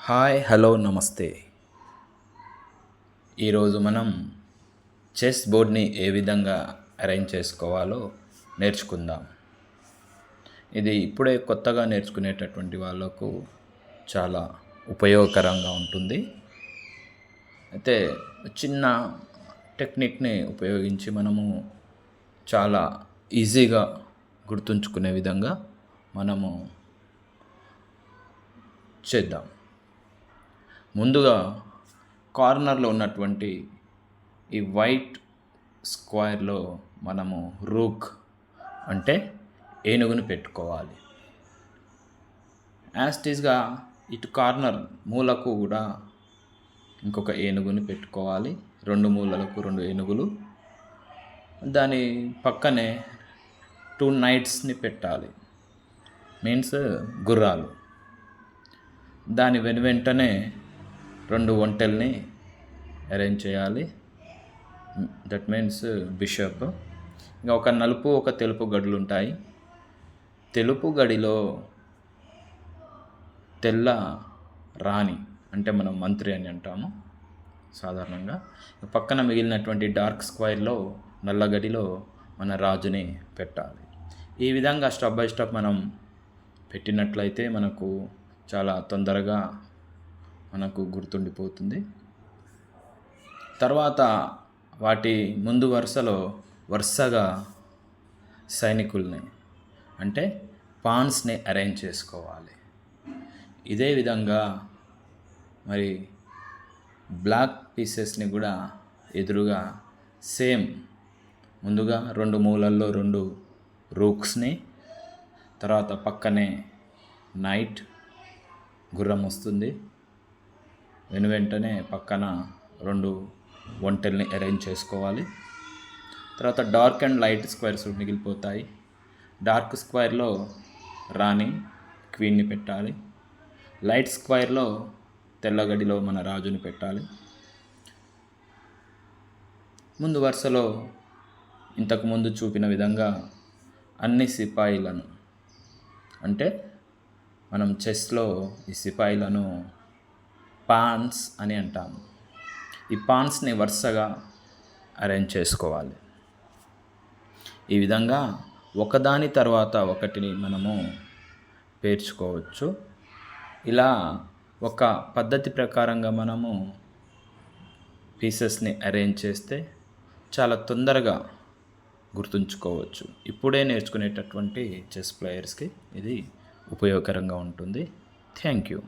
Hi hello నమస్తే. ఈరోజు మనం చెస్ బోర్డ్ని ఏ విధంగా అరేంజ్ చేసుకోవాలో నేర్చుకుందాం. ఇది ఇప్పుడే కొత్తగా నేర్చుకునేటటువంటి వాళ్ళకు చాలా ఉపయోగకరంగా ఉంటుంది. అయితే చిన్న టెక్నిక్ని ఉపయోగించి మనము చాలా ఈజీగా గుర్తుంచుకునే విధంగా మనము చేద్దాం. ముందుగా కార్నర్లో ఉన్నటువంటి ఈ వైట్ స్క్వేర్లో మనము రూక్ అంటే ఏనుగుని పెట్టుకోవాలి. యాస్టీస్గా ఇటు కార్నర్ మూలకు కూడా ఇంకొక ఏనుగుని పెట్టుకోవాలి. రెండు మూలలకు రెండు ఏనుగులు, దాని పక్కనే 2 నైట్స్ని పెట్టాలి, మీన్స్ గుర్రాలు. దాని వెంటనే 2 ఒంటెల్ని అరేంజ్ చేయాలి, దట్ మీన్స్ బిషప్. ఇంకా ఒక నలుపు ఒక తెలుపు గడులు ఉంటాయి. తెలుపు గడిలో తెల్ల రాణి అంటే మనం మంత్రి అని అంటాము సాధారణంగా. పక్కన మిగిలినటువంటి డార్క్ స్క్వేర్లో నల్ల గడిలో మన రాజుని పెట్టాలి. ఈ విధంగా స్టెప్ బై స్టెప్ మనం పెట్టినట్లయితే మనకు చాలా తొందరగా మనకు గుర్తుండిపోతుంది. తర్వాత వాటి ముందు వరుసగా సైనికుల్ని అంటే పాన్స్ని అరేంజ్ చేసుకోవాలి. ఇదే విధంగా మరి బ్లాక్ పీసెస్ని కూడా ఎదురుగా సేమ్ ముందుగా 2 మూలల్లో 2 రూక్స్ని, తర్వాత పక్కనే నైట్ గుర్రం వస్తుంది, వెంటనే పక్కన 2 ఒంటెల్ని అరేంజ్ చేసుకోవాలి. తర్వాత డార్క్ అండ్ లైట్ స్క్వేర్స్ మిగిలిపోతాయి. డార్క్ స్క్వేర్లో రాణి క్వీన్ని పెట్టాలి. లైట్ స్క్వేర్లో తెల్లగడిలో మన రాజుని పెట్టాలి. ముందు వరుసలో ఇంతకుముందు చూపిన విధంగా అన్ని సిపాయిలను, అంటే మనం చెస్లో ఈ సిపాయిలను పాన్స్ అని అంటాము. ఈ పాన్స్ని వరుసగా అరేంజ్ చేసుకోవాలి. ఈ విధంగా ఒకదాని తర్వాత ఒకటిని మనము పేర్చుకోవచ్చు. ఇలా ఒక పద్ధతి ప్రకారంగా మనము పీసెస్ని అరేంజ్ చేస్తే చాలా తొందరగా గుర్తుంచుకోవచ్చు. ఇప్పుడే నేర్చుకునేటటువంటి చెస్ ప్లేయర్స్కి ఇది ఉపయోగకరంగా ఉంటుంది. Thank you.